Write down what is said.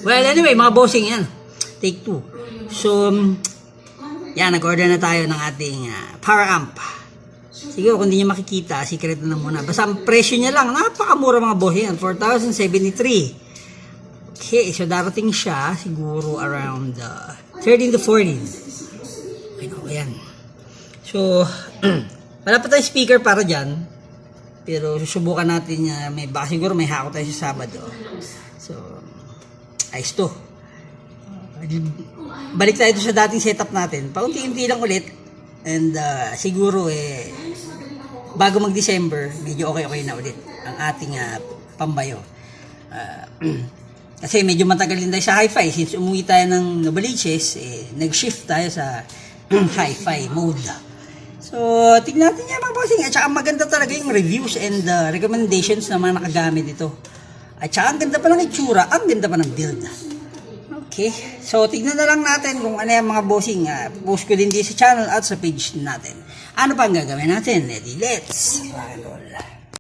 Well, anyway, mga bossing yan. Take 2. So, yan, nag-order na tayo ng ating power amp. Siguro kung hindi nyo makikita, secret na muna. Basta ang presyo niya lang, napakamura mga bossing yan. 4,073. Okay, so darating siya siguro around 13 to 14. Okay, no, yan. So, wala pa tayong speaker para dyan. Pero susubukan natin baka siguro may hako tayo sa Sabado. So, ayos to. Balik tayo sa dating setup natin. Paunti-unti lang ulit. And siguro bago mag-December, medyo okay na ulit ang ating pambayo. Kasi medyo matagal din tayo sa hi-fi. Since umuwi tayo ng Novaliches, nag-shift tayo sa hi-fi mode. So, tignan natin yan mga bossing. At saka maganda talaga yung reviews and recommendations na mga nakagamit ito. At saka ang ganda pa ng itsura, ang ganda pa ng build. Okay, so tignan na lang natin kung ano yung mga bossing. Post ko din dito sa channel at sa page natin. Ano pa ang gagawin natin? Let's roll.